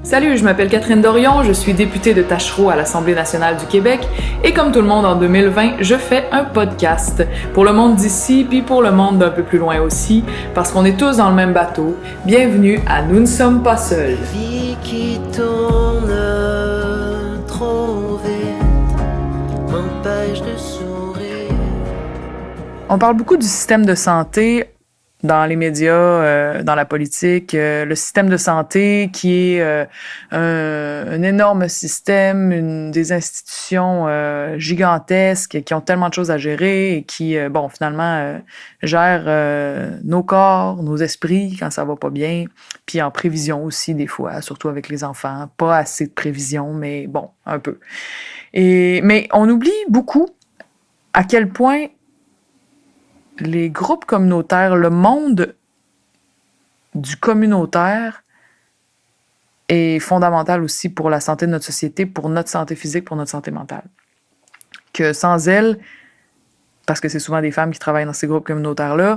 Salut, je m'appelle Catherine Dorion, je suis députée de Tachereau à l'Assemblée nationale du Québec et comme tout le monde en 2020, je fais un podcast pour le monde d'ici puis pour le monde d'un peu plus loin aussi parce qu'on est tous dans le même bateau. Bienvenue à Nous ne sommes pas seuls. Vie qui tourne trop vite m'empêche de sourire. On parle beaucoup du système de santé dans les médias, dans la politique, le système de santé qui est un énorme système, des institutions gigantesques qui ont tellement de choses à gérer et qui, finalement, gèrent nos corps, nos esprits quand ça va pas bien, puis en prévision aussi des fois, surtout avec les enfants. Pas assez de prévision, mais bon, un peu. Mais on oublie beaucoup à quel point les groupes communautaires, le monde du communautaire est fondamental aussi pour la santé de notre société, pour notre santé physique, pour notre santé mentale. Que sans elles, parce que c'est souvent des femmes qui travaillent dans ces groupes communautaires-là,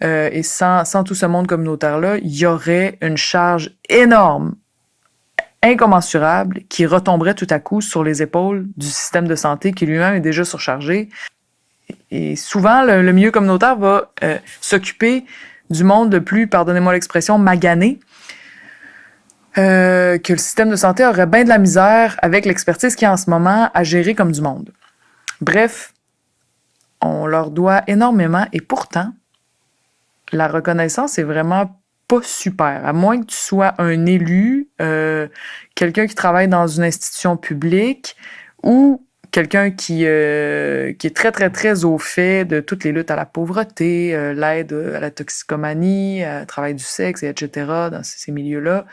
et sans tout ce monde communautaire-là, il y aurait une charge énorme, incommensurable, qui retomberait tout à coup sur les épaules du système de santé qui lui-même est déjà surchargé. Et souvent, le milieu communautaire va s'occuper du monde le plus, pardonnez-moi l'expression, magané, que le système de santé aurait bien de la misère avec l'expertise qu'il y a en ce moment à gérer comme du monde. Bref, on leur doit énormément et pourtant, la reconnaissance est vraiment pas super. À moins que tu sois un élu, quelqu'un qui travaille dans une institution publique ou quelqu'un qui est très, très, très au fait de toutes les luttes à la pauvreté, l'aide à la toxicomanie, le travail du sexe, etc., dans ces milieux-là.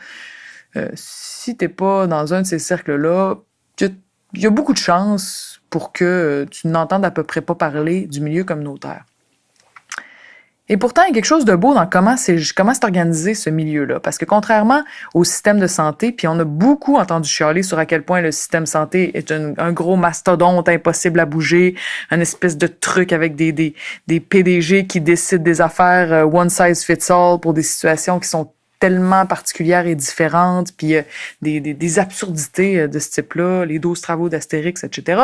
Si t'es pas dans un de ces cercles-là, il y a beaucoup de chances pour que tu n'entendes à peu près pas parler du milieu communautaire. Et pourtant, il y a quelque chose de beau dans comment c'est organisé ce milieu-là. Parce que contrairement au système de santé, puis on a beaucoup entendu chialer sur à quel point le système de santé est un gros mastodonte impossible à bouger, un espèce de truc avec des PDG qui décident des affaires one size fits all pour des situations qui sont tellement particulières et différentes, puis des absurdités de ce type-là, les 12 travaux d'Astérix, etc.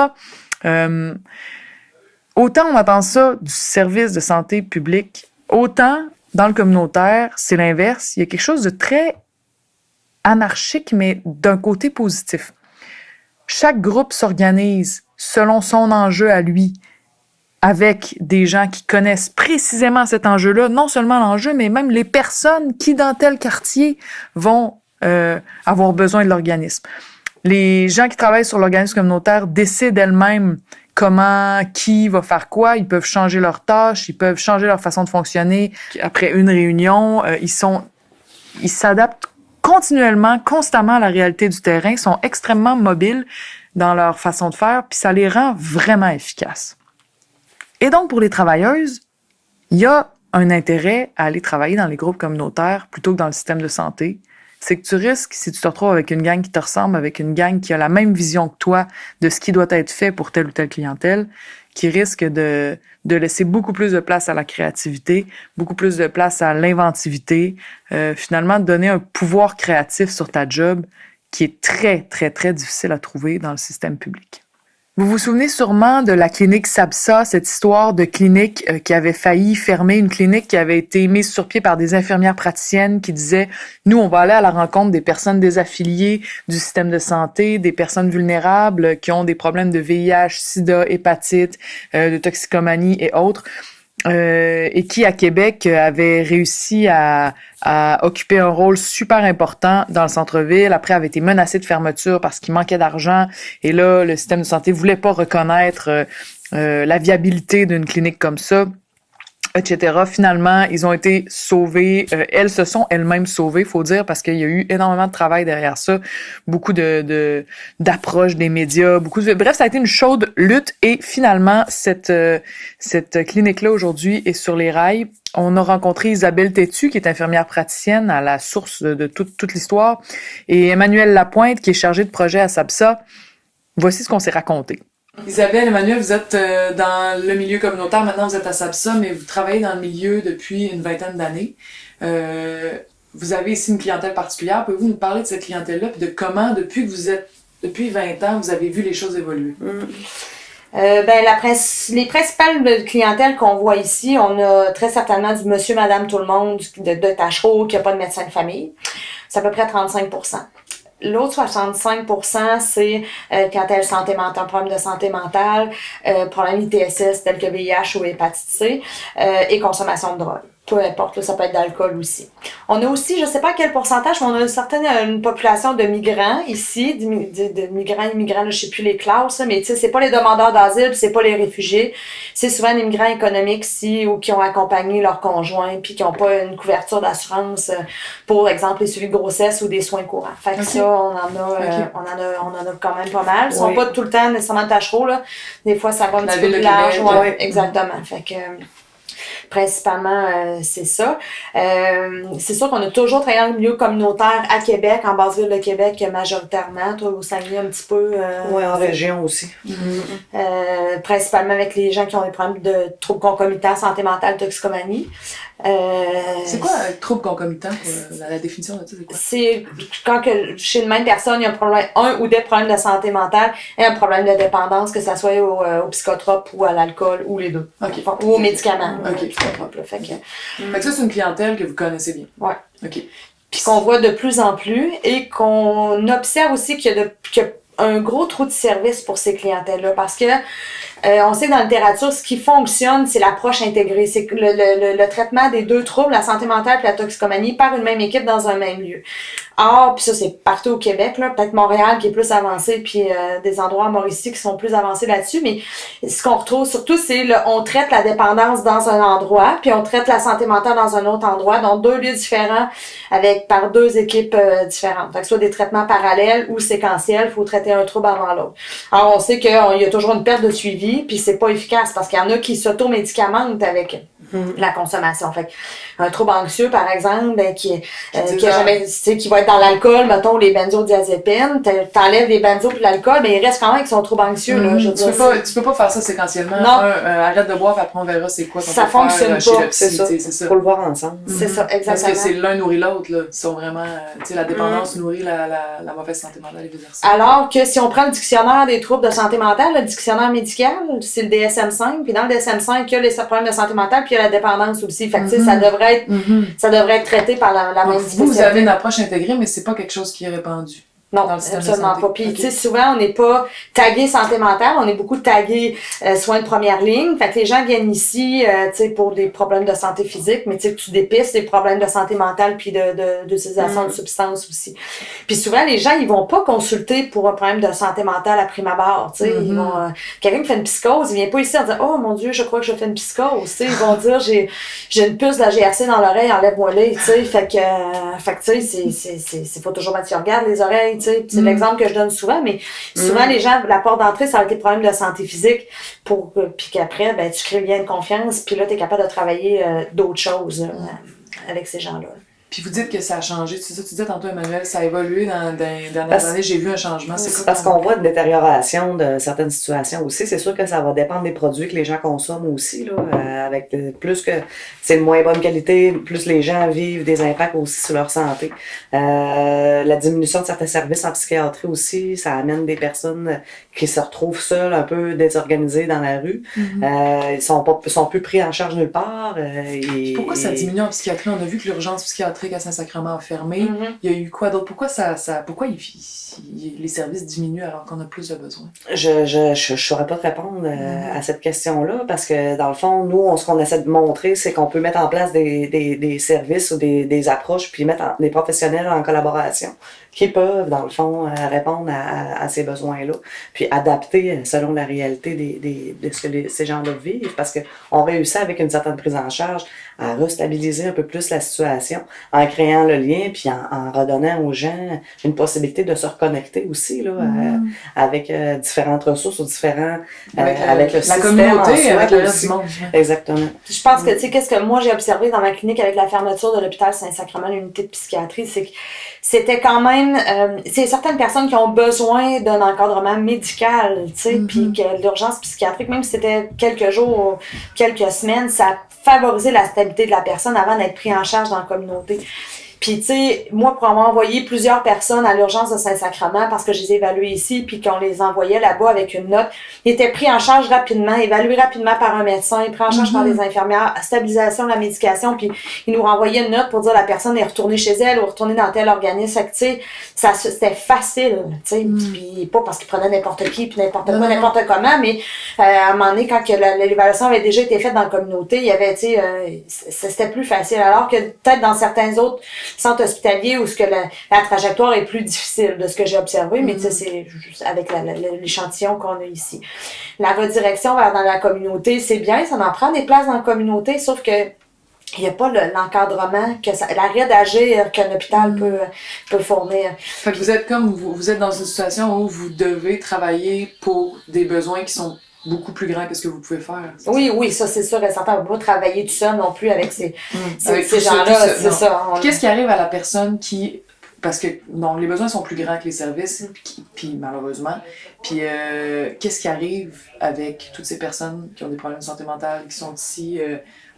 Autant on entend ça du service de santé public, autant dans le communautaire, c'est l'inverse. Il y a quelque chose de très anarchique, mais d'un côté positif. Chaque groupe s'organise selon son enjeu à lui, avec des gens qui connaissent précisément cet enjeu-là, non seulement l'enjeu, mais même les personnes qui, dans tel quartier, vont avoir besoin de l'organisme. Les gens qui travaillent sur l'organisme communautaire décident elles-mêmes qui va faire quoi. Ils peuvent changer leurs tâches, ils peuvent changer leur façon de fonctionner. Après une réunion, ils s'adaptent continuellement, constamment à la réalité du terrain, sont extrêmement mobiles dans leur façon de faire, puis ça les rend vraiment efficaces. Et donc, pour les travailleuses, il y a un intérêt à aller travailler dans les groupes communautaires plutôt que dans le système de santé. C'est que tu risques, si tu te retrouves avec une gang qui te ressemble, avec une gang qui a la même vision que toi de ce qui doit être fait pour telle ou telle clientèle, qui risque de laisser beaucoup plus de place à la créativité, beaucoup plus de place à l'inventivité, finalement de donner un pouvoir créatif sur ta job qui est très, très, très difficile à trouver dans le système public. Vous vous souvenez sûrement de la clinique SABSA, cette histoire de clinique qui avait failli fermer, une clinique qui avait été mise sur pied par des infirmières praticiennes qui disaient « Nous, on va aller à la rencontre des personnes désaffiliées du système de santé, des personnes vulnérables qui ont des problèmes de VIH, sida, hépatite, de toxicomanie et autres. » Et qui, à Québec, avait réussi à occuper un rôle super important dans le centre-ville. Après, avait été menacé de fermeture parce qu'il manquait d'argent. Et là, le système de santé voulait pas reconnaître la viabilité d'une clinique comme ça, etc. Finalement, ils ont été sauvés. Elles se sont elles-mêmes sauvées, faut dire, parce qu'il y a eu énormément de travail derrière ça, beaucoup d'approches des médias, bref, ça a été une chaude lutte. Et finalement, cette clinique-là aujourd'hui est sur les rails. On a rencontré Isabelle Tétu, qui est infirmière praticienne à la source de toute l'histoire, et Emmanuel Lapointe, qui est chargée de projet à SABSA. Voici ce qu'on s'est raconté. Isabelle, Emmanuel, vous êtes dans le milieu communautaire, maintenant vous êtes à SABSA, mais vous travaillez dans le milieu depuis une vingtaine d'années. vous avez ici une clientèle particulière. Pouvez-vous nous parler de cette clientèle-là et de comment, depuis 20 ans, vous avez vu les choses évoluer? Les principales clientèles qu'on voit ici, on a très certainement du monsieur, madame, tout le monde, de Tachereau, qui n'a pas de médecin de famille. C'est à peu près 35%. L'autre 65%, c'est clientèle santé mentale, problème de santé mentale, problème ITSS tels que VIH ou hépatite C, et consommation de drogue. Peu importe, là, ça peut être d'alcool aussi. On a aussi, je sais pas quel pourcentage, mais on a une population de migrants ici, de migrants, immigrants, là, je sais plus les classes, là, mais tu sais, c'est pas les demandeurs d'asile, puis c'est pas les réfugiés. C'est souvent des migrants économiques ici ou qui ont accompagné leur conjoint puis qui ont pas une couverture d'assurance pour exemple les suivis de grossesse ou des soins courants. Fait que ça, on en a quand même pas mal. Ils sont pas tout le temps nécessairement Tachereau, là. Des fois, ça va un petit peu plus large. Ouais, exactement. Fait que principalement, c'est ça. C'est sûr qu'on a toujours travaillé dans le milieu communautaire à Québec, en basse ville de Québec majoritairement. Toi, au Saguenay, un petit peu. Oui, en région aussi. Principalement avec les gens qui ont des problèmes de troubles concomitants, santé mentale, toxicomanie. C'est quoi un trouble concomitant? La définition de ça, c'est quoi? C'est quand que chez une même personne, il y a un ou des problèmes de santé mentale et un problème de dépendance, que ça soit au psychotrope ou à l'alcool ou les deux. Okay. Ou aux médicaments. OK. Fait que ça, c'est une clientèle que vous connaissez bien. Ouais. OK. Puis qu'on voit de plus en plus et qu'on observe aussi qu'il y a un gros trou de service pour ces clientèles-là parce que on sait que dans la littérature, ce qui fonctionne, c'est l'approche intégrée. C'est le traitement des deux troubles, la santé mentale et la toxicomanie, par une même équipe dans un même lieu. Or, puis ça, c'est partout au Québec, là, peut-être Montréal qui est plus avancé, puis des endroits à Mauricie qui sont plus avancés là-dessus, mais ce qu'on retrouve surtout, c'est on traite la dépendance dans un endroit, puis on traite la santé mentale dans un autre endroit, dans deux lieux différents, par deux équipes différentes. Fait que soit des traitements parallèles ou séquentiels, il faut traiter un trouble avant l'autre. Alors, on sait qu'il y a toujours une perte de suivi, puis c'est pas efficace, parce qu'il y en a qui s'auto-médicamentent avec la consommation. Fait un trouble anxieux, par exemple, qui va être dans l'alcool, mettons, les benzodiazépines, t'enlèves les benzos puis l'alcool, mais il reste quand même avec son trouble anxieux, là. Tu peux pas faire ça séquentiellement. Non. Arrête de boire, après on verra c'est quoi qu'on ça peut fonctionne faire pas, chez le psy, c'est ça. Faut le voir ensemble. C'est ça, exactement. Parce que c'est l'un nourrit l'autre, là. Ils sont vraiment, la dépendance nourrit la mauvaise santé mentale et vice-versa. Alors que si on prend le dictionnaire des troubles de santé mentale, le dictionnaire médical, c'est le DSM-5, puis dans le DSM-5, il y a les problèmes de santé mentale, puis il y a la dépendance aussi. Fait que, ça devrait être traité par la même spécialité. Vous avez une approche intégrée, mais c'est pas quelque chose qui est répandu. Non, absolument pas. Puis, tu sais, souvent, on n'est pas tagué santé mentale, on est beaucoup tagué soins de première ligne. Fait que les gens viennent ici, tu sais, pour des problèmes de santé physique, mais tu sais, tu dépistes des problèmes de santé mentale puis d'utilisation de substances aussi. Puis souvent, les gens, ils vont pas consulter pour un problème de santé mentale à prime abord, tu sais. Ils vont, quelqu'un qui fait une psychose, il vient pas ici en disant, oh mon Dieu, je crois que je fais une psychose, tu sais. Ils vont dire, j'ai une puce de la GRC dans l'oreille, enlève-moi-les, tu sais. Fait que, tu sais, faut toujours mettre, tu regardes les oreilles, c'est l'exemple que je donne souvent, mais souvent les gens, la porte d'entrée, ça va être des problèmes de santé physique puis qu'après, tu crées le lien de confiance, puis là, tu es capable de travailler d'autres choses avec ces gens-là. Puis vous dites que ça a changé, c'est ça, tu disais tantôt, Emmanuel, ça a évolué dans les dernières années, j'ai vu un changement. C'est parce qu'on voit une détérioration de certaines situations aussi. C'est sûr que ça va dépendre des produits que les gens consomment aussi, là, avec plus que c'est de moins bonne qualité, plus les gens vivent des impacts aussi sur leur santé. La diminution de certains services en psychiatrie aussi, ça amène des personnes qui se retrouvent seules, un peu désorganisées dans la rue. Ils sont plus pris en charge nulle part. Pourquoi ça diminue en psychiatrie? On a vu que l'urgence psychiatrique à Saint-Sacrement a fermé. Il y a eu quoi d'autre? Pourquoi les services diminuent alors qu'on a plus de besoins? Je saurais pas te répondre à cette question-là parce que dans le fond, nous, ce qu'on essaie de montrer, c'est qu'on peut mettre en place des services ou des approches puis mettre des professionnels en collaboration qui peuvent, dans le fond, répondre à ces besoins-là, puis adapter selon la réalité de ce que ces gens-là vivent, parce qu'on réussit avec une certaine prise en charge à restabiliser un peu plus la situation en créant le lien, puis en redonnant aux gens une possibilité de se reconnecter aussi là, avec différentes ressources ou différents... avec le la système communauté, en soi, avec le reste aussi. du monde. Exactement. Je pense que, tu sais, qu'est-ce que moi j'ai observé dans ma clinique avec la fermeture de l'hôpital Saint-Sacrement, l'unité de psychiatrie, c'est que c'était quand même... c'est certaines personnes qui ont besoin d'un encadrement médical, tu sais, puis que l'urgence psychiatrique, même si c'était quelques jours, quelques semaines, ça a favorisé la stabilité de la personne avant d'être pris en charge dans la communauté. Puis, tu sais, moi, pour avoir envoyé plusieurs personnes à l'urgence de Saint-Sacrement, parce que je les ai évaluées ici, puis qu'on les envoyait là-bas avec une note, ils étaient pris en charge rapidement, évalués rapidement par un médecin, pris en charge par des infirmières, stabilisation de la médication, puis ils nous renvoyaient une note pour dire la personne est retournée chez elle ou retournée dans tel organisme. Fait que, tu sais, c'était facile, tu sais, puis pas parce qu'ils prenaient n'importe qui, puis n'importe quoi, n'importe comment, mais à un moment donné, quand que l'évaluation avait déjà été faite dans la communauté, il y avait, tu sais, c'était plus facile. Alors que peut-être dans certains autres centres hospitaliers où ce que la trajectoire est plus difficile de ce que j'ai observé, mais tu sais, c'est juste avec l'échantillon qu'on a ici. La redirection vers dans la communauté, c'est bien, ça en prend des places dans la communauté, sauf que il n'y a pas l'encadrement, l'arrêt d'agir qu'un hôpital peut fournir. Fait que vous êtes comme, vous êtes dans une situation où vous devez travailler pour des besoins qui sont beaucoup plus grands que ce que vous pouvez faire. Oui, ça c'est sûr et certain. On ne peut pas travailler tout seul non plus avec ces avec gens-là, c'est ça. Qu'est-ce qui arrive à la personne qui... Parce que non, les besoins sont plus grands que les services, puis malheureusement. Puis qu'est-ce qui arrive avec toutes ces personnes qui ont des problèmes de santé mentale, qui sont ici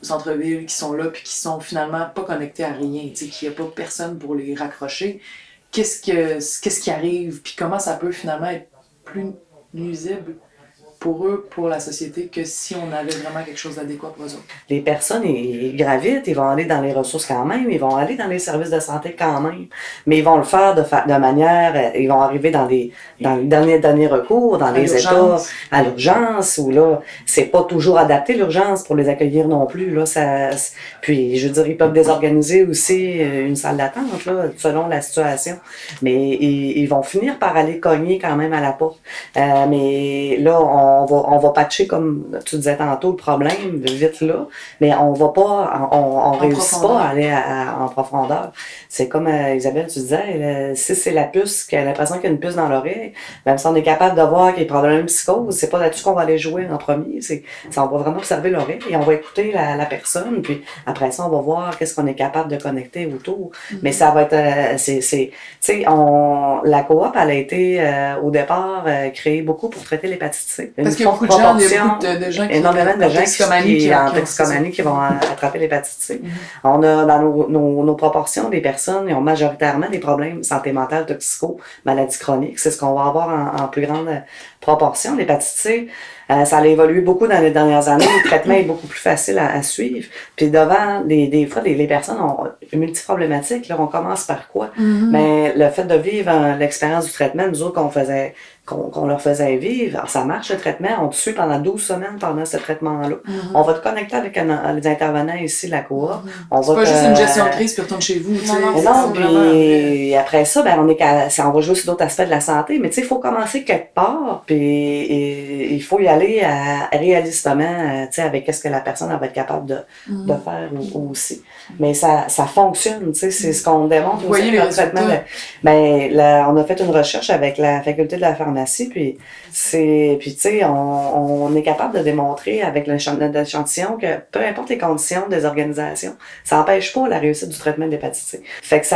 au centre-ville, qui sont là, puis qui sont finalement pas connectés à rien, qu'il n'y a pas personne pour les raccrocher? Qu'est-ce qui arrive, puis comment ça peut finalement être plus nuisible pour eux, pour la société, que si on avait vraiment quelque chose d'adéquat pour eux autres? Les personnes, ils gravitent, ils vont aller dans les ressources quand même, ils vont aller dans les services de santé quand même, mais ils vont le faire de manière, ils vont arriver dans les derniers recours, dans les états, à l'urgence, où là, c'est pas toujours adapté l'urgence pour les accueillir non plus, là, puis je veux dire, ils peuvent désorganiser aussi une salle d'attente, là, selon la situation, mais ils vont finir par aller cogner quand même à la porte, mais là, on va patcher, comme tu disais tantôt, le problème vite là, mais on va pas, on réussit pas à aller en profondeur. C'est comme Isabelle, tu disais, si c'est la puce, qui a l'impression qu'il y a une puce dans l'oreille, même si on est capable de voir qu'il y a des problèmes de psychose, c'est pas là-dessus qu'on va aller jouer en premier, on va vraiment observer l'oreille et on va écouter la personne, puis après ça, on va voir qu'est-ce qu'on est capable de connecter autour. Mais ça va être, tu sais, la coop, elle a été au départ créée beaucoup pour traiter l'hépatite C. Parce qu'il y a beaucoup de gens, de gens qui énormément de gens en toxicomanie qui vont attraper l'hépatite C. On a dans nos proportions des personnes, ils ont majoritairement des problèmes santé mentale, toxico, maladies chroniques. C'est ce qu'on va avoir en plus grande proportion. L'hépatite C, ça a évolué beaucoup dans les dernières années. Le traitement est beaucoup plus facile à suivre. Puis devant, des fois, les personnes ont une multiproblématique. Là, on commence par quoi? Mais le fait de vivre l'expérience du traitement, nous autres, qu'on leur faisait vivre, alors, ça marche le traitement, on te suit pendant 12 semaines pendant ce traitement-là. On va te connecter avec les intervenants ici de la coop. C'est pas juste une gestion de crise puis retourne chez vous. Non, puis après ça, on va jouer sur d'autres aspects de la santé, mais tu sais, il faut commencer quelque part, puis il faut y aller réalistement, tu sais, avec ce que la personne va être capable de faire aussi. Mais ça fonctionne, tu sais, c'est ce qu'on démontre. Vous voyez les résultats? On a fait une recherche avec la faculté de la pharmacie, puis tu sais, on est capable de démontrer avec l'échantillon que peu importe les conditions des organisations, ça n'empêche pas la réussite du traitement de l'hépatite C. Fait que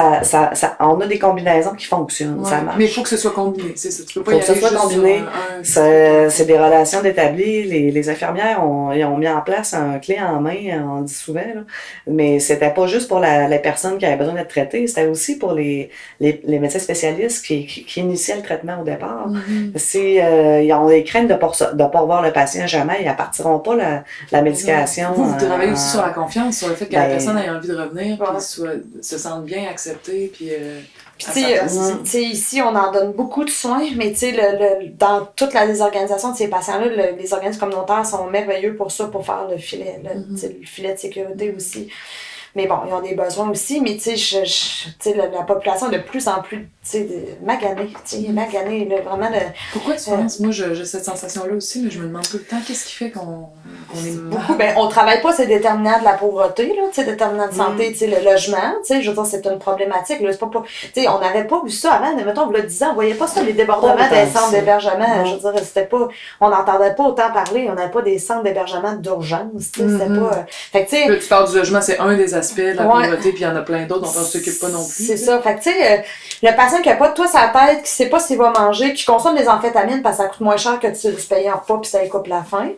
on a des combinaisons qui fonctionnent, ça marche. Mais il faut que ce soit combiné, c'est ça. Tu peux pas faut que ce soit combiné. C'est des relations établies. Les infirmières ils ont mis en place un clé en main, on dit souvent, là. Mais c'était pas juste pour la personne qui avait besoin d'être traitée, c'était aussi pour les médecins spécialistes qui initiaient le traitement au départ. Si ils ont des craintes de pas revoir le patient jamais, ils ne partiront pas la médication. Vous travaillez aussi sur la confiance, sur le fait que la personne ait envie de revenir, puis se sente bien acceptée, puis tu sais, ici, on en donne beaucoup de soins, mais tu sais, dans toutes les organisations de ces patients-là, les organismes communautaires sont merveilleux pour ça, pour faire le filet, le filet de sécurité aussi. Mais bon, ils ont des besoins aussi, mais tu sais, la population est de plus en plus, tu sais, maganée, là, vraiment. Pourquoi tu penses? Moi, j'ai cette sensation-là aussi, mais je me demande tout le temps, qu'est-ce qui fait qu'on est beaucoup, on travaille pas ces déterminants de la pauvreté, là, tu sais, déterminants de santé, tu sais, le logement, tu sais, je veux dire, c'est une problématique, là, c'est pas, tu sais, on n'avait pas vu ça avant, mais mettons, vous le disiez, on voyait pas ça, les débordements des centres d'hébergement, je veux dire, c'était pas, on n'entendait pas autant parler, on n'avait pas des centres d'hébergement d'urgence, tu sais, c'était pas, fait que, tu sais. Tu parles du logement, c'est un des aspects de la pauvreté, puis il y en a plein d'autres dont on ne s'occupe pas non plus. C'est ça. Fait que, tu sais, le patient qui n'a pas de toit sur la tête, qui ne sait pas s'il va manger, qui consomme des amphétamines parce que ça coûte moins cher que de se payer en repas puis ça lui coupe la faim.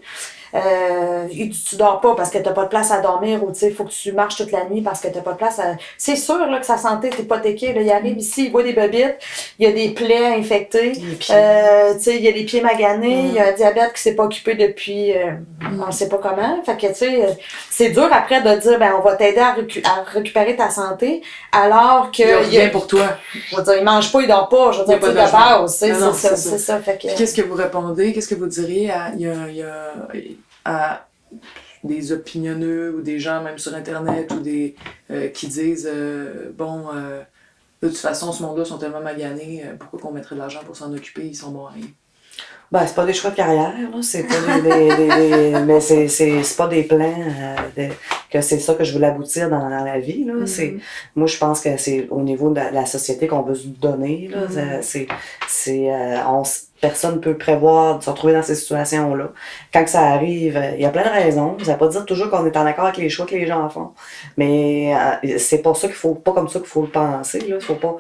Il dit, tu dors pas parce que t'as pas de place à dormir ou tu sais, faut que tu marches toute la nuit parce que t'as pas de place à... C'est sûr, là, que sa santé est hypothéquée, là. Il arrive ici, il voit des bobites, il y a des plaies infectées, tu sais, il y a les pieds maganés, il y a un diabète qui s'est pas occupé depuis, on ne sait pas comment. Fait que, tu sais, c'est dur après de dire, ben, on va t'aider à récupérer ta santé, alors que... Il y a rien pour toi. Je veux dire, il mange pas, il dort pas, je veux dire, tu sais, de base, c'est ça. Fait que... Puis qu'est-ce que vous répondez, qu'est-ce que vous diriez à des opinionneux ou des gens même sur Internet ou des qui disent de toute façon, ce monde-là sont tellement maganés, pourquoi qu'on mettrait de l'argent pour s'en occuper, ils sont bons à rien. Ben, c'est pas des choix de carrière, là. C'est pas mais c'est pas des plans que c'est ça que je veux aboutir dans la vie, là. Moi, je pense que c'est au niveau de la société qu'on veut se donner, là. Personne ne peut prévoir de se retrouver dans ces situations-là. Quand que ça arrive, il y a plein de raisons. Ça ne veut pas dire toujours qu'on est en accord avec les choix que les gens font. Mais c'est pas ça qu'il faut, pas comme ça qu'il faut le penser. Il ne faut pas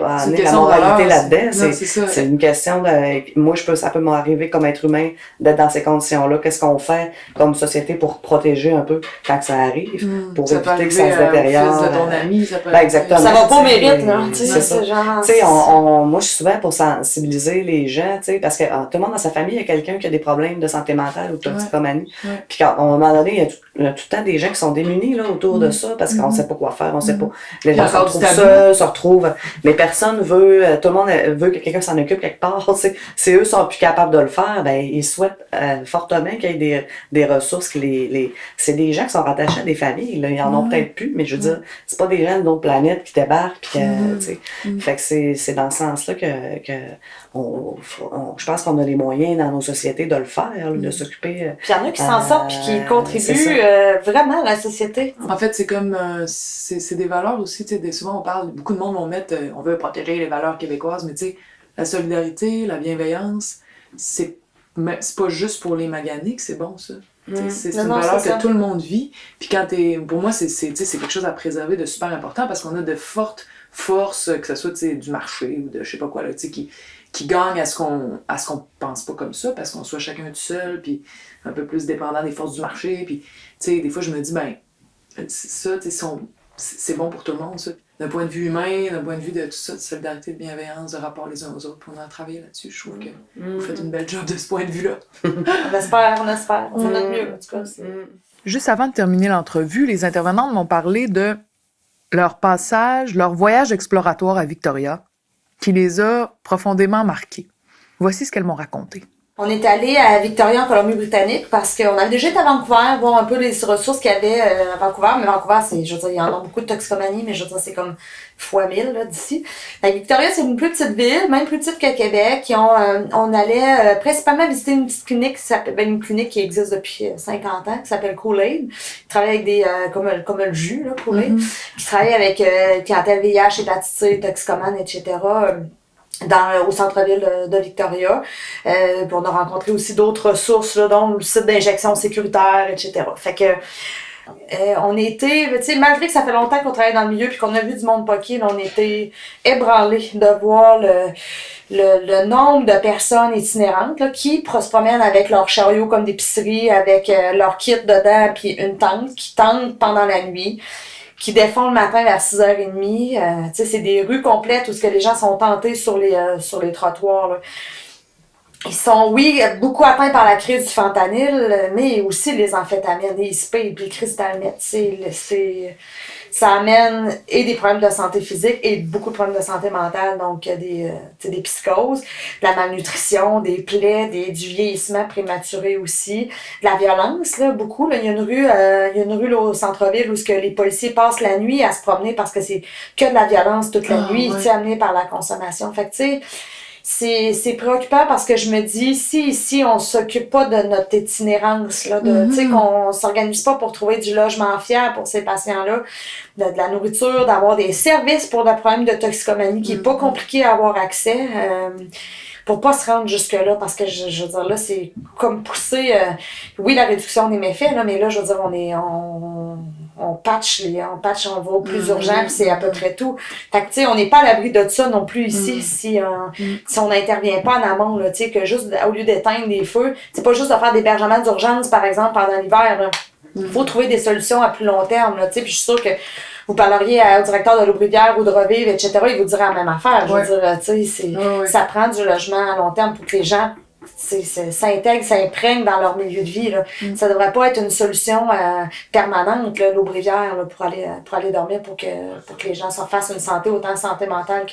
amener la moralité là-dedans. C'est une question de. Moi, ça peut m'arriver comme être humain d'être dans ces conditions-là. Qu'est-ce qu'on fait comme société pour protéger un peu quand ça arrive, pour ça éviter que ça se détériore. De ton ami, ça peut exactement. Ça va pas au mérite, là. C'est ça. Moi, je suis souvent pour sensibiliser les gens. Parce que tout le monde dans sa famille, il y a quelqu'un qui a des problèmes de santé mentale ou de toxicomanie. Puis à un moment donné, il y a tout le temps des gens qui sont démunis là, autour de ça parce qu'on ne sait pas quoi faire, on sait pas. Les gens se retrouvent seuls, se retrouvent. Mais personne veut, tout le monde veut que quelqu'un s'en occupe quelque part. Si eux sont plus capables de le faire, ben ils souhaitent fortement qu'il y ait des ressources. C'est des gens qui sont rattachés à des familles. Là. Ils en ont peut-être plus, mais je veux dire, c'est pas des gens d'une autre planète qui débarquent. Puis fait que c'est dans ce sens-là que je pense qu'on a les moyens dans nos sociétés de le faire, là, de s'occuper. Puis il y en a qui s'en sortent puis qui contribuent vraiment à la société. En fait, c'est comme c'est des valeurs aussi. Souvent, on parle, beaucoup de monde vont mettre, on veut protéger les valeurs québécoises, mais tu sais, la solidarité, la bienveillance, c'est pas juste pour les maganés que c'est bon, ça. C'est une valeur que tout le monde vit. Puis quand pour moi, c'est quelque chose à préserver de super important parce qu'on a de fortes forces, que ce soit du marché ou de je sais pas quoi, là, qui gagnent à ce qu'on pense pas comme ça, parce qu'on soit chacun tout seul, puis un peu plus dépendant des forces du marché. Puis, des fois, je me dis, ça, c'est bon pour tout le monde, ça. D'un point de vue humain, d'un point de vue de tout ça, de solidarité, de bienveillance, de rapport les uns aux autres, puis on a travaillé là-dessus. Je trouve que vous faites une belle job de ce point de vue-là. On espère. On fait notre mieux, en tout cas. Juste avant de terminer l'entrevue, les intervenantes m'ont parlé de leur passage, leur voyage exploratoire à Victoria, qui les a profondément marqués. Voici ce qu'elles m'ont raconté. On est allé à Victoria, en Colombie-Britannique, parce qu'on avait déjà été à Vancouver, voir un peu les ressources qu'il y avait à Vancouver. Mais Vancouver, je veux dire, il y en a beaucoup de toxicomanie, mais je veux dire, c'est comme fois 1000 là, d'ici. Victoria, c'est une plus petite ville, même plus petite que Québec. On allait principalement visiter une petite clinique une clinique qui existe depuis 50 ans, qui s'appelle Kool-Aid. Qui travaille avec des comme le jus, là, Kool-Aid. Qui travaille avec clientèle VIH, hépatite C, toxicomane, etc. Au centre-ville de Victoria. Puis on a rencontré aussi d'autres ressources, là, dont le site d'injection sécuritaire, etc. Fait que on était, tu sais, malgré que ça fait longtemps qu'on travaille dans le milieu puis qu'on a vu du monde poqué, on était ébranlés de voir le nombre de personnes itinérantes là, qui se promènent avec leur chariot comme d'épicerie, avec leur kit dedans puis une tente, qui tentent pendant la nuit, qui défont le matin vers 6h30. Tu sais, c'est des rues complètes où ce que les gens sont tentés sur les trottoirs, là. Ils sont, oui, beaucoup atteints par la crise du fentanyl, mais aussi les amphétamines, les speed, les crystal meth. Ça amène et des problèmes de santé physique et beaucoup de problèmes de santé mentale, donc des psychoses, de la malnutrition, des plaies, du vieillissement prématuré aussi, de la violence, là, beaucoup. Là, il y a une rue là, au centre-ville où les policiers passent la nuit à se promener parce que c'est que de la violence toute la nuit, amenée par la consommation. Fait que, tu sais, c'est préoccupant parce que je me dis, si ici on s'occupe pas de notre itinérance, là, tu sais, qu'on s'organise pas pour trouver du logement fiable pour ces patients-là, de la nourriture, d'avoir des services pour des problèmes de toxicomanie qui est pas compliqué à avoir accès, pour pas se rendre jusque-là, parce que je veux dire, là, c'est comme pousser, oui, la réduction des méfaits, là, mais là, je veux dire, on patch, on va au plus urgent, puis c'est à peu près tout. Fait que, tu sais, on n'est pas à l'abri de ça non plus ici, si on n'intervient pas en amont, là, tu sais, que juste, au lieu d'éteindre des feux, c'est pas juste de faire des hébergements d'urgence, par exemple, pendant l'hiver, là. Faut trouver des solutions à plus long terme, là, tu sais, puis je suis sûre que vous parleriez au directeur de l'Aubrivière ou de Revivre, etc., il vous dirait la même affaire. Je veux dire, tu sais, ça prend du logement à long terme pour que les gens s'intègrent, s'imprègnent dans leur milieu de vie. Là. Ça devrait pas être une solution permanente, là, l'Aubrivière, là, pour aller dormir, pour que les gens s'en fassent une santé, autant santé mentale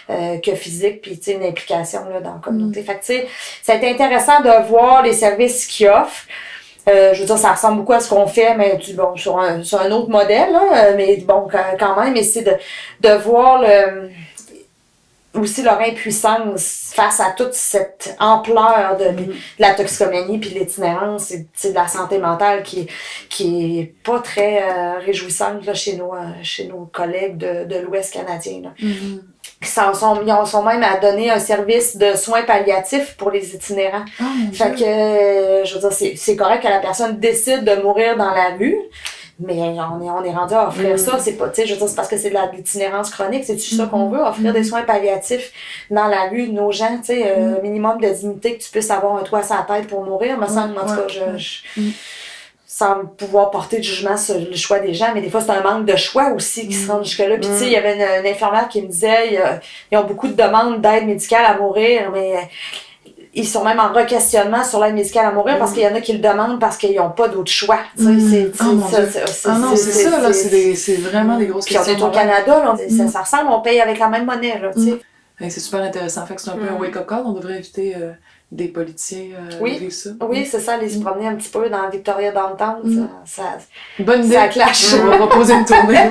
que physique, puis une implication là, dans la communauté. Fait que, tu sais, ça a été intéressant de voir les services qu'ils offrent. Je veux dire, ça ressemble beaucoup à ce qu'on fait, mais bon, sur un autre modèle, là, mais bon, quand même, mais c'est de voir aussi leur impuissance face à toute cette ampleur de la toxicomanie puis de l'itinérance et de la santé mentale qui est pas très réjouissante là, chez nos collègues de l'Ouest canadien. Là. Ils sont même à donner un service de soins palliatifs pour les itinérants. Fait que, je veux dire, c'est correct que la personne décide de mourir dans la rue, mais on est rendu à offrir ça. C'est pas, tu sais, je veux dire, c'est parce que c'est de l'itinérance chronique. C'est-tu ça qu'on veut? Offrir des soins palliatifs dans la rue de nos gens, tu sais, minimum de dignité que tu puisses avoir un toit à sa tête pour mourir. Me semble, en tout cas, sans pouvoir porter de jugement sur le choix des gens, mais des fois, c'est un manque de choix aussi qui se rend jusque-là. Puis, tu sais, il y avait une infirmière qui me disait, ils ont beaucoup de demandes d'aide médicale à mourir, mais ils sont même en re-questionnement sur l'aide médicale à mourir parce qu'il y en a qui le demandent parce qu'ils n'ont pas d'autre choix. C'est vraiment des grosses questions. Puis on est au Canada, là, ça ressemble, on paye avec la même monnaie, là, tu sais. C'est super intéressant. Fait que c'est un peu un wake-up call. On devrait inviter des politiciens à vivre ça. Oui, c'est ça, aller se promener un petit peu dans Victoria Downtown. Bonne idée. Ça clash. On va proposer une tournée.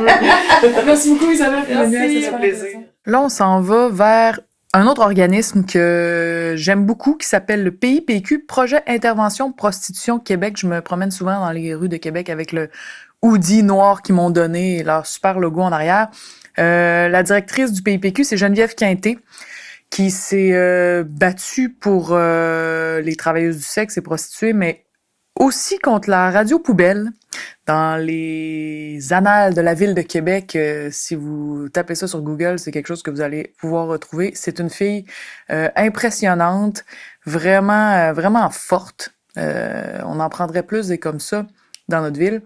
Merci beaucoup, Isabelle. Merci, c'est un plaisir. Là, on s'en va vers un autre organisme que j'aime beaucoup qui s'appelle le PIPQ, Projet Intervention Prostitution Québec. Je me promène souvent dans les rues de Québec avec le hoodie noir qu'ils m'ont donné et leur super logo en arrière. La directrice du PIPQ, c'est Geneviève Quinté, qui s'est battue pour les travailleuses du sexe et prostituées, mais aussi contre la radio poubelle. Dans les annales de la ville de Québec, si vous tapez ça sur Google, c'est quelque chose que vous allez pouvoir retrouver. C'est une fille impressionnante, vraiment, vraiment forte. On en prendrait plus des comme ça dans notre ville.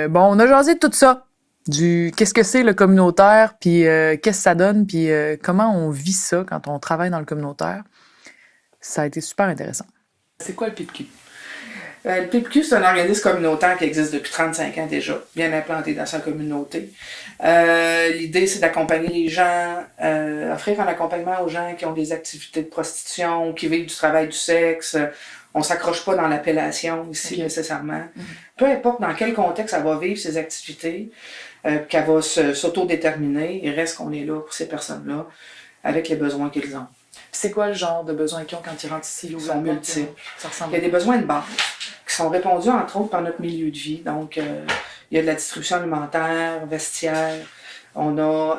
Bon, on a jasé de tout ça. Du qu'est-ce que c'est le communautaire, puis qu'est-ce que ça donne, puis comment on vit ça quand on travaille dans le communautaire. Ça a été super intéressant. C'est quoi le PIPQ? Le PIPQ, c'est un organisme communautaire qui existe depuis 35 ans déjà, bien implanté dans sa communauté. L'idée, c'est d'accompagner les gens, offrir un accompagnement aux gens qui ont des activités de prostitution, qui vivent du travail du sexe. On ne s'accroche pas dans l'appellation ici nécessairement. Peu importe dans quel contexte elle va vivre ses activités, qu'elle va s'autodéterminer, il reste qu'on est là pour ces personnes-là, avec les besoins qu'ils ont. C'est quoi le genre de besoins qu'ils ont quand ils rentrent ici? Ils sont multiples. Il y a des besoins de base qui sont répondus entre autres par notre milieu de vie. Donc, il y a de la distribution alimentaire, vestiaire, on a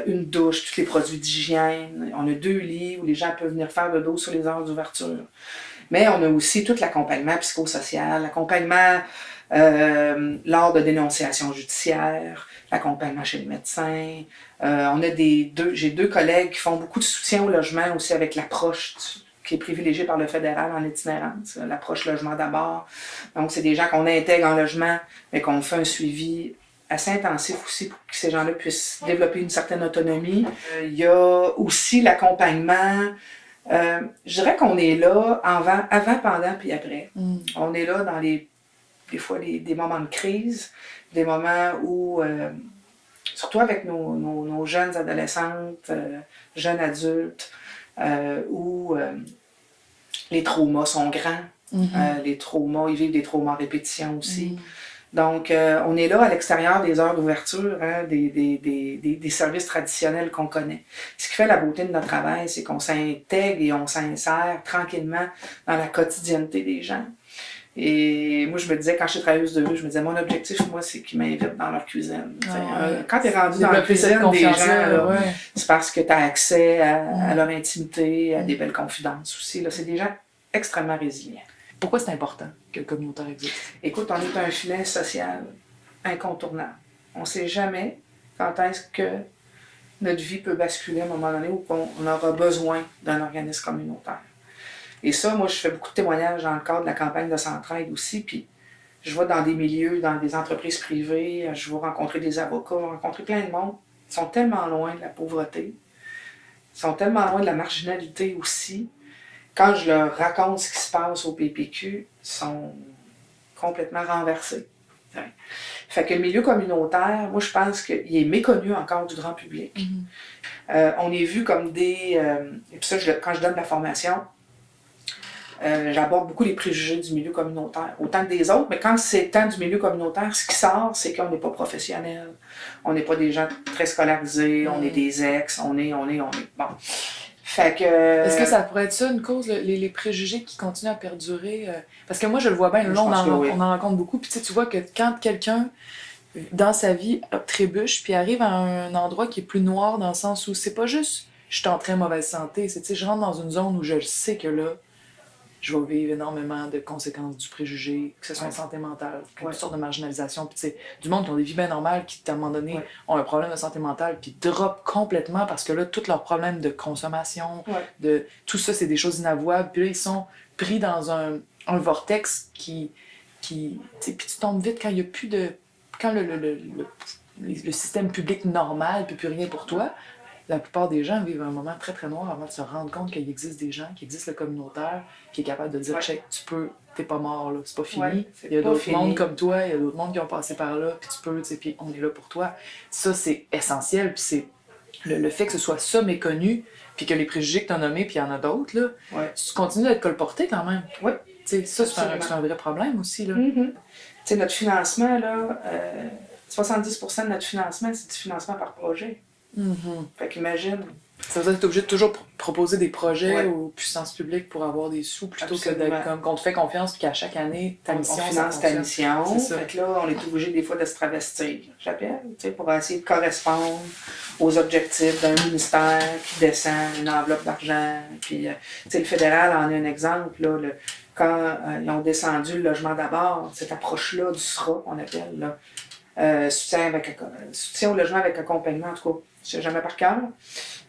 une douche, tous les produits d'hygiène, on a 2 lits où les gens peuvent venir faire le dos sur les heures d'ouverture. Mais on a aussi tout l'accompagnement psychosocial, l'accompagnement lors de dénonciations judiciaires, l'accompagnement chez le médecin. On a j'ai 2 collègues qui font beaucoup de soutien au logement aussi avec l'approche qui est privilégiée par le fédéral en itinérance, l'approche logement d'abord. Donc, c'est des gens qu'on intègre en logement, mais qu'on fait un suivi assez intensif aussi pour que ces gens-là puissent développer une certaine autonomie. Il y a aussi l'accompagnement. Je dirais qu'on est là avant, pendant puis après. On est là dans des fois des moments de crise, des moments où, surtout avec nos jeunes adolescentes, jeunes adultes, où les traumas sont grands. Les traumas, ils vivent des traumas en répétition aussi. Donc, on est là à l'extérieur des heures d'ouverture, des services traditionnels qu'on connaît. Ce qui fait la beauté de notre travail, c'est qu'on s'intègre et on s'insère tranquillement dans la quotidienneté des gens. Et moi, je me disais, quand j'étais travailleuse de rue, je me disais, mon objectif, moi, c'est qu'ils m'invitent dans leur cuisine. Quand tu es rendu dans la cuisine des gens, c'est parce que tu as accès à leur intimité, à des belles confidences aussi. Là, c'est des gens extrêmement résilients. Pourquoi c'est important que le communautaire existe? Écoute, on est un filet social incontournable. On ne sait jamais quand est-ce que notre vie peut basculer à un moment donné où on aura besoin d'un organisme communautaire. Et ça, moi, je fais beaucoup de témoignages dans le cadre de la campagne de Centraide aussi, puis je vais dans des milieux, dans des entreprises privées, je vais rencontrer des avocats, rencontrer plein de monde. Ils sont tellement loin de la pauvreté, ils sont tellement loin de la marginalité aussi. Quand je leur raconte ce qui se passe au PPQ, ils sont complètement renversés. Ouais. Fait que le milieu communautaire, moi, je pense qu'il est méconnu encore du grand public. On est vu comme des... et puis ça, quand je donne la formation, j'aborde beaucoup les préjugés du milieu communautaire, autant que des autres, mais quand c'est tant du milieu communautaire, ce qui sort, c'est qu'on n'est pas professionnel, on n'est pas des gens très scolarisés, on est des ex, on est... Bon. Fait que... Est-ce que ça pourrait être ça, une cause, les préjugés qui continuent à perdurer? Parce que moi, je le vois bien, là, on en rencontre beaucoup, puis tu vois que quand quelqu'un, dans sa vie, trébuche, puis arrive à un endroit qui est plus noir, dans le sens où c'est pas juste « je suis en très mauvaise santé », c'est, tu sais, je rentre dans une zone où je sais que là, je vais vivre énormément de conséquences du préjugé, que ce soit en santé mentale, toutes sortes de marginalisation. Puis, tu sais, du monde qui ont des vies bien normales, qui, à un moment donné, ont un problème de santé mentale, puis drop complètement parce que là, tous leurs problèmes de consommation, de tout ça, c'est des choses inavouables. Puis là, ils sont pris dans un vortex qui tu sais, puis tu tombes vite quand il n'y a plus de... Quand le système public normal ne peut plus rien pour toi. La plupart des gens vivent un moment très très noir avant de se rendre compte qu'il existe des gens, qu'il existe le communautaire, qui est capable de dire check, tu peux, t'es pas mort là, c'est pas fini. Il y a d'autres mondes comme toi, il y a d'autres mondes qui ont passé par là, puis tu peux, tu sais, puis on est là pour toi. Ça, c'est essentiel, puis c'est le fait que ce soit ça méconnu, puis que les préjugés que t'as nommés, puis il y en a d'autres, là, tu continues d'être colporté quand même. Oui. Tu sais, ça, c'est un vrai problème aussi, là. Tu sais, notre financement, là, 70% de notre financement, c'est du financement par projet. Fait qu'imagine. Ça veut dire que t'es obligé de toujours proposer des projets aux puissances publiques pour avoir des sous plutôt que d'être comme qu'on te fait confiance puis qu'à chaque année, ta mission, on finance ta mission. C'est fait que là, on est obligé des fois de se travestir, j'appelle, tu sais, pour essayer de correspondre aux objectifs d'un ministère qui descend une enveloppe d'argent. Puis, tu sais, le fédéral en est un exemple, là, quand ils ont descendu le logement d'abord, cette approche-là du SRA, on appelle, là, soutien au logement avec accompagnement, en tout cas, je sais jamais par cœur,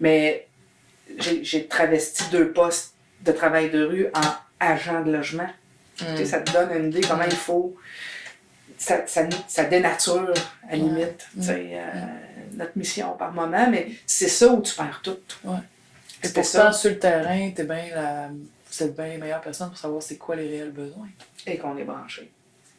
mais j'ai travesti 2 postes de travail de rue en agent de logement. Tu sais, ça te donne une idée comment il faut... Ça dénature, à la limite, tu sais, notre mission par moment, mais c'est ça où tu perds tout. Ouais. Et pourtant, sur le terrain, vous êtes bien les meilleures personnes pour savoir c'est quoi les réels besoins. Et qu'on est branché.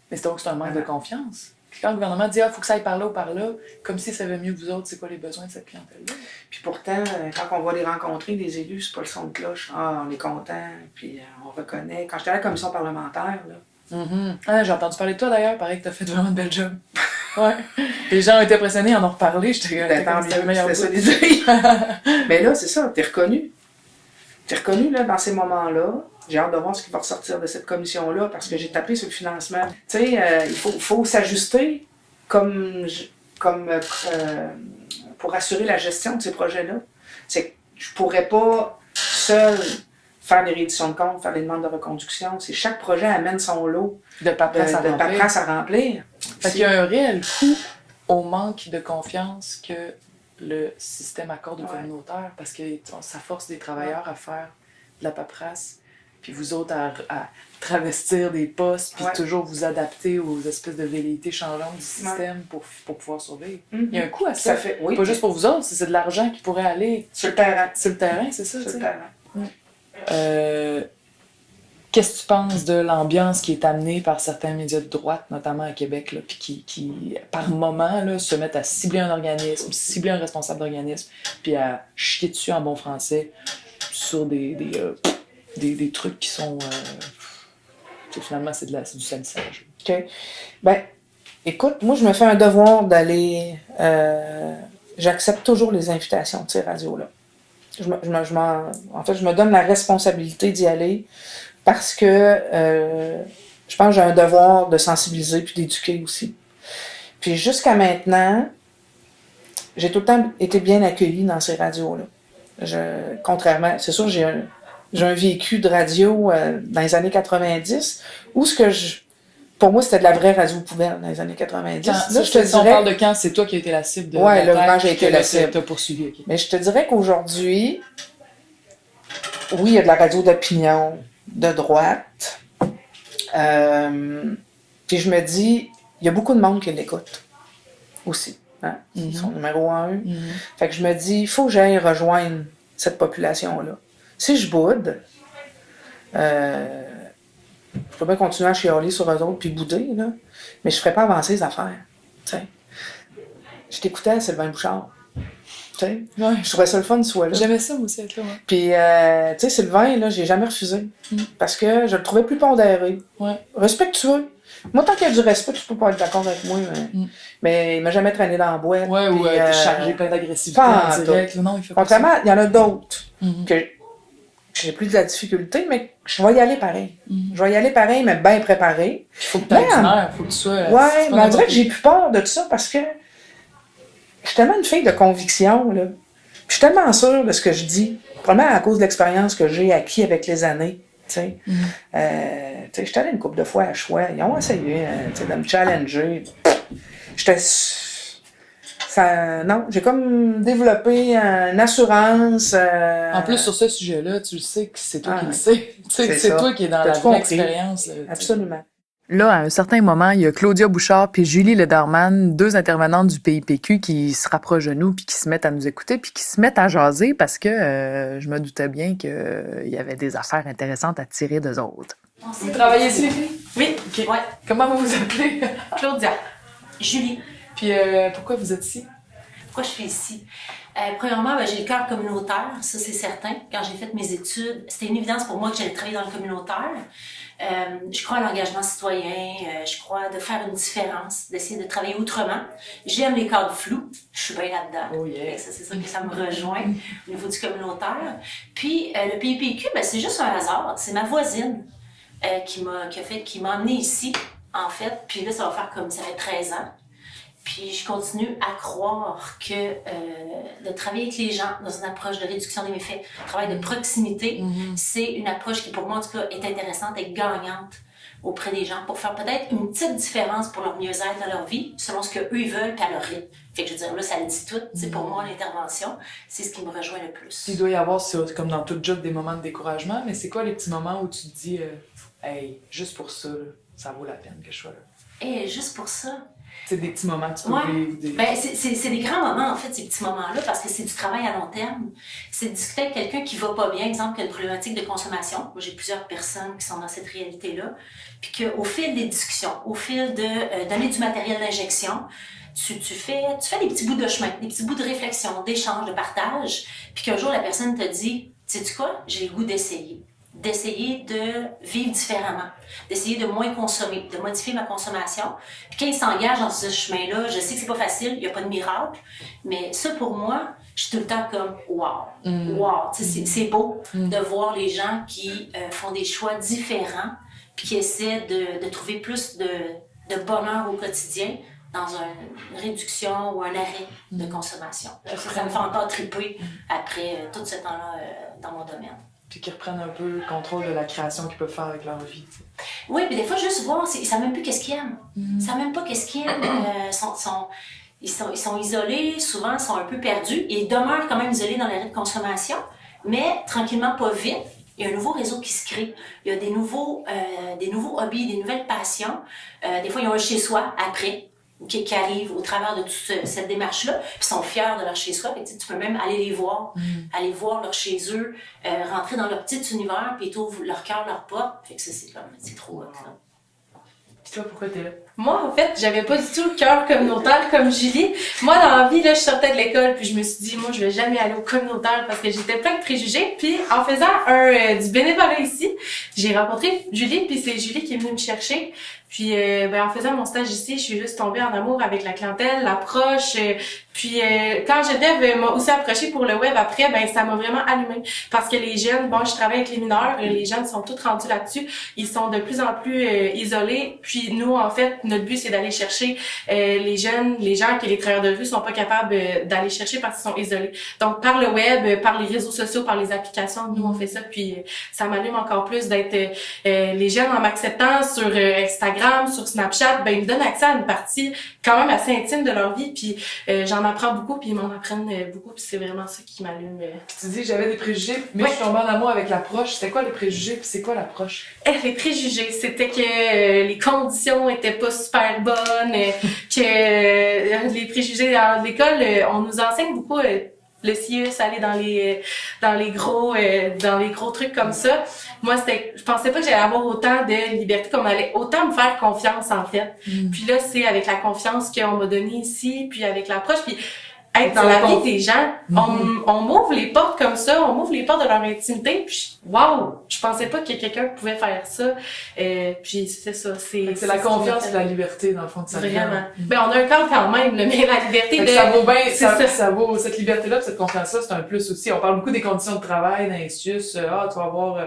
Mais c'est donc c'est un manque de confiance. Puis quand le gouvernement dit « Ah, il faut que ça aille par là ou par là », comme s'il savait mieux que vous autres c'est quoi les besoins de cette clientèle-là. Puis pourtant, quand on va les rencontrer, les élus, c'est pas le son de cloche. Ah, on est content, puis on reconnaît. Quand j'étais à la commission parlementaire, là... Ah, j'ai entendu parler de toi d'ailleurs, pareil que t'as fait vraiment une belle job. Ouais. Les gens ont été impressionnés, en ont reparlé, j'étais c'était le meilleur ça les Mais là, c'est ça, t'es reconnu. T'es reconnu, là, dans ces moments-là. J'ai hâte de voir ce qui va ressortir de cette commission-là parce que j'ai tapé sur le financement. Tu sais, il faut s'ajuster comme pour assurer la gestion de ces projets-là. C'est que je pourrais pas seul faire les rééditions de comptes, faire les demandes de reconduction. C'est chaque projet amène son lot de paperasse à remplir. Fait qu'il y a un réel coût au manque de confiance que le système accorde aux communautaires parce que ça force des travailleurs à faire de la paperasse. Puis vous autres à travestir des postes, puis toujours vous adapter aux espèces de velléités changeantes du système pour pouvoir survivre. Il y a un coût à ça. Pas juste pour vous autres, c'est de l'argent qui pourrait aller... Sur le terrain. Sur le terrain, c'est ça, sur le terrain. Qu'est-ce que tu penses de l'ambiance qui est amenée par certains médias de droite, notamment à Québec, là, puis qui, par moment, là, se mettent à cibler un organisme, cibler un responsable d'organisme, puis à chier dessus en bon français sur des trucs qui sont... finalement, c'est du salissage. OK. Ben, écoute, moi, je me fais un devoir d'aller... j'accepte toujours les invitations de ces radios-là. En fait, je me donne la responsabilité d'y aller parce que je pense que j'ai un devoir de sensibiliser puis d'éduquer aussi. Puis jusqu'à maintenant, j'ai tout le temps été bien accueillie dans ces radios-là. Contrairement... C'est sûr, j'ai j'ai un vécu de radio dans les années 90, où pour moi, c'était de la vraie radio poubelle dans les années 90. Là, je te dirais... on parle de quand c'est toi qui as été la cible de ouais, là, j'ai été la cible. T'as poursuivi, okay. Mais je te dirais qu'aujourd'hui, oui, il y a de la radio d'opinion, de droite. Puis je me dis, il y a beaucoup de monde qui l'écoute aussi. Hein? Ils sont numéro 1. Fait que je me dis, il faut que j'aille rejoindre cette population-là. Si je boude, je peux bien continuer à chialer sur eux autres puis bouder, là, mais je ne ferais pas avancer les affaires. T'sais. Je t'écoutais à Sylvain Bouchard. Ouais. Je trouvais ça le fun, soit là. J'aimais ça, moi aussi, être là. Ouais. Puis, tu sais, Sylvain, là, j'ai jamais refusé. Parce que je le trouvais plus pondéré. Ouais. Respectueux. Moi, tant qu'il y a du respect, tu peux pas être d'accord avec moi. Mais il m'a jamais traîné dans la boîte. Ouais, puis, ou chargé plein d'agressivité en direct. Non, il fait pas contrairement, il y en a d'autres que j'ai plus de la difficulté, mais je vais y aller pareil. Je vais y aller pareil, mais bien préparé. Il faut que tu aies du nerf, il faut que tu sois... Ouais, mais on dirait que j'ai plus peur de ça parce que je suis tellement une fille de conviction, là. Je suis tellement sûre de ce que je dis. Probablement à cause de l'expérience que j'ai acquis avec les années. Tu sais, je suis allée une couple de fois à choix. Ils ont essayé de me challenger. Non, j'ai comme développé une assurance. En plus, sur ce sujet-là, tu le sais que c'est toi qui le sais. C'est toi qui es dans la vraie expérience. Absolument. Là, à un certain moment, il y a Claudia Bouchard puis Julie Lederman, 2 intervenantes du PIPQ qui se rapprochent de nous puis qui se mettent à nous écouter puis qui se mettent à jaser parce que je me doutais bien qu'il y avait des affaires intéressantes à tirer d'eux autres. Vous travaillez ici, les filles? Oui. Okay. Ouais. Comment vous vous appelez? Claudia. Julie. Puis pourquoi vous êtes ici? Pourquoi je suis ici? Premièrement, j'ai le cœur communautaire, ça c'est certain. Quand j'ai fait mes études, c'était une évidence pour moi que j'allais travailler dans le communautaire. Je crois à l'engagement citoyen, je crois de faire une différence, d'essayer de travailler autrement. J'aime les cadres flous, je suis bien là-dedans. Oh yeah. C'est ça que ça me rejoint au niveau du communautaire. Puis le PIPQ, c'est juste un hasard, c'est ma voisine qui m'a amenée ici, en fait. Puis là, ça va faire comme ça fait 13 ans. Puis je continue à croire que de travailler avec les gens dans une approche de réduction des méfaits, travail de proximité, c'est une approche qui, pour moi, en tout cas, est intéressante et gagnante auprès des gens pour faire peut-être une petite différence pour leur mieux-être dans leur vie, selon ce qu'eux ils veulent, puis à leur rythme. Fait que je veux dire, là, ça le dit tout. C'est pour moi, l'intervention, c'est ce qui me rejoint le plus. Il doit y avoir, comme dans tout job, des moments de découragement, mais c'est quoi les petits moments où tu te dis « Hey, juste pour ça, là, ça vaut la peine que je sois là. » Hey, juste pour ça... C'est des petits moments que tu peux vivre. C'est des grands moments, en fait, ces petits moments-là, parce que c'est du travail à long terme. C'est de discuter avec quelqu'un qui va pas bien, exemple, qui a une problématique de consommation. Moi, j'ai plusieurs personnes qui sont dans cette réalité-là. Puis qu'au fil des discussions, au fil de donner du matériel d'injection, tu fais des petits bouts de chemin, des petits bouts de réflexion, d'échange, de partage. Puis qu'un jour, la personne te dit, sais-tu quoi, j'ai le goût d'essayer de vivre différemment, d'essayer de moins consommer, de modifier ma consommation. Puis quand il s'engage dans ce chemin-là, je sais que c'est pas facile, il n'y a pas de miracle, mais ça pour moi, je suis tout le temps comme « wow, wow ». C'est beau de voir les gens qui font des choix différents puis qui essaient de trouver plus de bonheur au quotidien dans une réduction ou un arrêt de consommation. Ça me fait encore triper après tout ce temps-là dans mon domaine. Puis qu'ils reprennent un peu le contrôle de la création qu'ils peuvent faire avec leur vie. T'sais. Oui, mais des fois, juste voir, ils ne savent même plus qu'est-ce qu'ils aiment. Ils ne savent même pas qu'est-ce qu'ils aiment. Ils sont isolés, souvent, ils sont un peu perdus. Ils demeurent quand même isolés dans l'arrêt de consommation, mais tranquillement, pas vite. Il y a un nouveau réseau qui se crée. Il y a des nouveaux hobbies, des nouvelles passions. Des fois, ils ont un chez-soi après. Qui arrivent au travers de toute cette démarche-là, puis sont fiers de leur chez-soi. Tu peux même aller les voir, aller voir leur chez eux, rentrer dans leur petit univers, puis ils t'ouvrent leur cœur, leur porte. Fait que ça, c'est trop hot, là. Puis toi, pourquoi t'es là? Moi, en fait, j'avais pas du tout le cœur communautaire comme Julie. Moi, dans la vie, là, je sortais de l'école, puis je me suis dit, moi, je vais jamais aller au communautaire parce que j'étais plein de préjugés. Puis, en faisant du bénévolat ici, j'ai rencontré Julie, puis c'est Julie qui est venue me chercher. Puis en faisant mon stage ici, je suis juste tombée en amour avec la clientèle, l'approche. Puis quand Geneviève m'a aussi approché pour le web après, ça m'a vraiment allumée. Parce que les jeunes, je travaille avec les mineurs, les jeunes sont tous rendus là-dessus. Ils sont de plus en plus isolés. Puis nous, en fait, notre but, c'est d'aller chercher les jeunes, les gens que les travailleurs de rue sont pas capables d'aller chercher parce qu'ils sont isolés. Donc, par le web, par les réseaux sociaux, par les applications, nous, on fait ça. Puis ça m'allume encore plus d'être les jeunes en m'acceptant sur Instagram, sur Snapchat, ils me donnent accès à une partie quand même assez intime de leur vie. Puis j'en apprends beaucoup, puis ils m'en apprennent beaucoup. Puis c'est vraiment ça qui m'allume. Tu dis, j'avais des préjugés, mais je suis tombée en amour avec l'approche. C'était quoi les préjugés, puis c'est quoi l'approche? Les préjugés, c'était que les conditions étaient pas super bonnes, que les préjugés à l'école, on nous enseigne beaucoup le CIUS, aller dans les gros trucs comme ça. Moi, je pensais pas que j'allais avoir autant de liberté, qu'on allait autant me faire confiance, en fait. Puis là, c'est avec la confiance qu'on m'a donnée ici, puis avec l'approche, puis être dans la vie des gens, on m'ouvre les portes comme ça, on m'ouvre les portes de leur intimité, puis waouh, je pensais pas que quelqu'un pouvait faire ça. Puis c'est ça, c'est la confiance et la liberté dans le fond de sa vie. Vraiment. On a un cadre quand même, mais la liberté de ça vaut bien, ça vaut cette liberté-là, cette confiance-là, c'est un plus aussi. On parle beaucoup des conditions de travail, d'instituts, tu vas avoir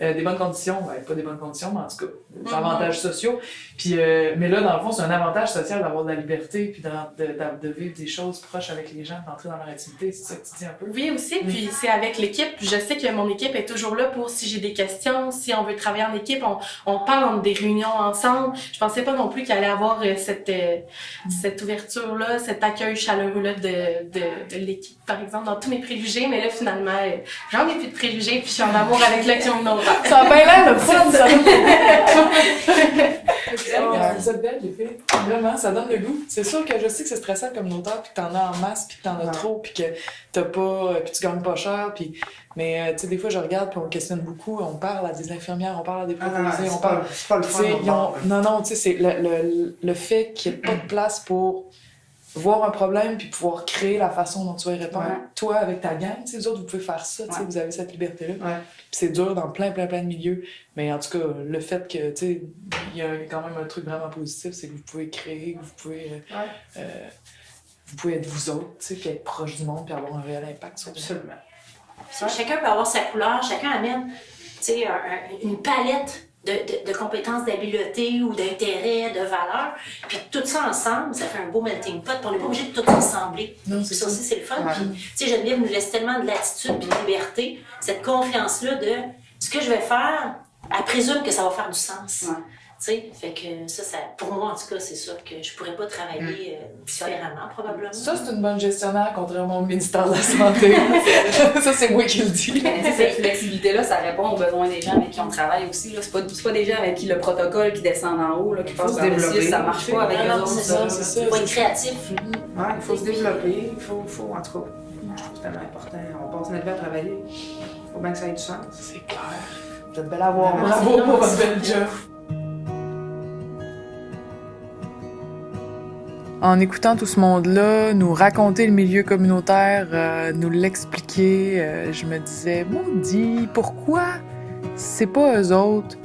des bonnes conditions, pas des bonnes conditions, mais en tout cas, des avantages sociaux. Puis, mais là, dans le fond, c'est un avantage social d'avoir de la liberté, puis de vivre des choses proches avec les gens, d'entrer dans leur intimité, c'est ça que tu dis un peu? Oui, aussi, puis c'est avec l'équipe. Je sais que mon équipe est toujours là pour si j'ai des questions, si on veut travailler en équipe, on parle des réunions ensemble. Je pensais pas non plus qu'il allait avoir cette ouverture-là, cet accueil chaleureux-là de l'équipe, par exemple, dans tous mes préjugés, mais là, finalement, j'en ai plus de préjugés, puis je suis en amour avec le communautaire. Ça a bien l'air le fun, ça! Vous êtes belles, les filles. Vraiment, ça donne le goût. C'est sûr que je sais que c'est stressant comme communautaire, puis que t'en as en masse, puis que t'en as trop, puis que t'as pas, puis tu gagnes pas cher, puis... Mais, tu sais, des fois, je regarde, puis on questionne beaucoup, on parle à des infirmières, on parle à des proposés, on parle... C'est pas le fun. Non, tu sais, c'est le fait qu'il n'y ait pas de place pour voir un problème puis pouvoir créer la façon dont tu vas y répondre. Ouais. Toi, avec ta gang, vous autres, vous pouvez faire ça, vous avez cette liberté-là. Ouais. Puis c'est dur dans plein de milieux. Mais en tout cas, le fait que, tu sais, il y a quand même un truc vraiment positif, c'est que vous pouvez créer, vous pouvez être vous autres, tu sais, puis être proche du monde puis avoir un réel impact sur Absolument. Chacun peut avoir sa couleur, chacun amène, tu sais, une palette de compétences, d'habiletés ou d'intérêts, de valeurs. Puis tout ça ensemble, ça fait un beau melting pot. On n'est pas obligé de tout assembler. Non, c'est ça aussi, c'est le fun. Ouais. Puis, tu sais, Geneviève nous laisse tellement de latitude et de liberté, cette confiance-là de ce que je vais faire, elle présume que ça va faire du sens. Ouais. Tu sais, fait que ça, pour moi, en tout cas, c'est sûr que je pourrais pas travailler différemment, probablement. Ça, c'est une bonne gestionnaire, contrairement au ministère de la Santé. Ça, c'est moi qui le dis. Cette flexibilité-là, ça répond aux besoins des gens avec qui on travaille aussi. Là. C'est pas des gens avec qui le protocole qui descend en haut, là, qui passe par le ça marche pas avec eux autres. C'est ça. Il faut être créatif. Ouais, il faut se développer. Il faut, en tout cas, je trouve que c'est tellement important. On passe notre vie à travailler. Il faut bien que ça ait du sens. C'est clair. Vous êtes belle à voir. Bravo pour votre belle job. En écoutant tout ce monde-là, nous raconter le milieu communautaire, nous l'expliquer, je me disais, maudit, pourquoi c'est pas eux autres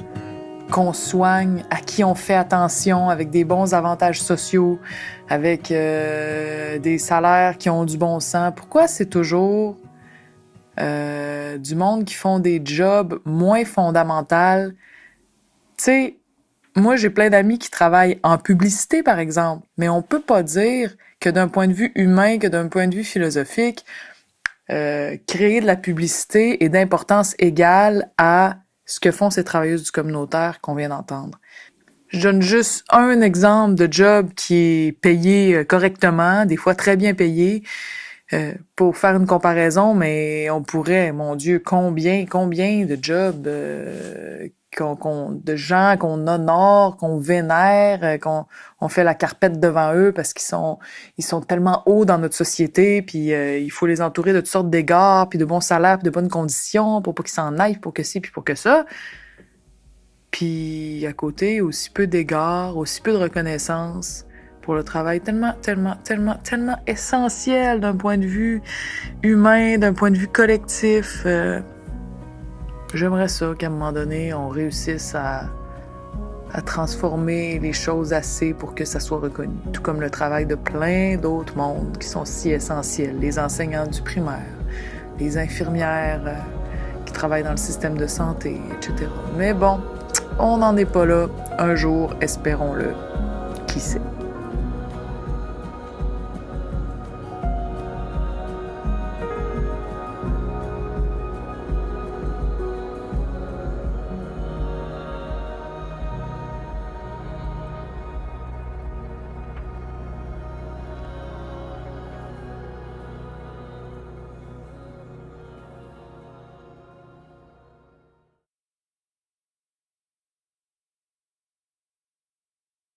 qu'on soigne, à qui on fait attention, avec des bons avantages sociaux, avec des salaires qui ont du bon sens? Pourquoi c'est toujours du monde qui font des jobs moins fondamentaux? Tu sais, moi, j'ai plein d'amis qui travaillent en publicité, par exemple, mais on peut pas dire que d'un point de vue humain, que d'un point de vue philosophique, créer de la publicité est d'importance égale à ce que font ces travailleuses du communautaire qu'on vient d'entendre. Je donne juste un exemple de job qui est payé correctement, des fois très bien payé, pour faire une comparaison, mais on pourrait, mon Dieu, combien de jobs de gens qu'on honore, qu'on vénère, qu'on fait la carpette devant eux parce qu'ils sont tellement hauts dans notre société, puis il faut les entourer de toutes sortes d'égards, puis de bons salaires, puis de bonnes conditions pour pas qu'ils s'en aillent, pour que ci, puis pour que ça. Puis à côté, aussi peu d'égards, aussi peu de reconnaissance pour le travail tellement essentiel d'un point de vue humain, d'un point de vue collectif. J'aimerais ça qu'à un moment donné, on réussisse à à transformer les choses assez pour que ça soit reconnu. Tout comme le travail de plein d'autres mondes qui sont si essentiels. Les enseignants du primaire, les infirmières qui travaillent dans le système de santé, etc. Mais bon, on n'en est pas là. Un jour, espérons-le. Qui sait?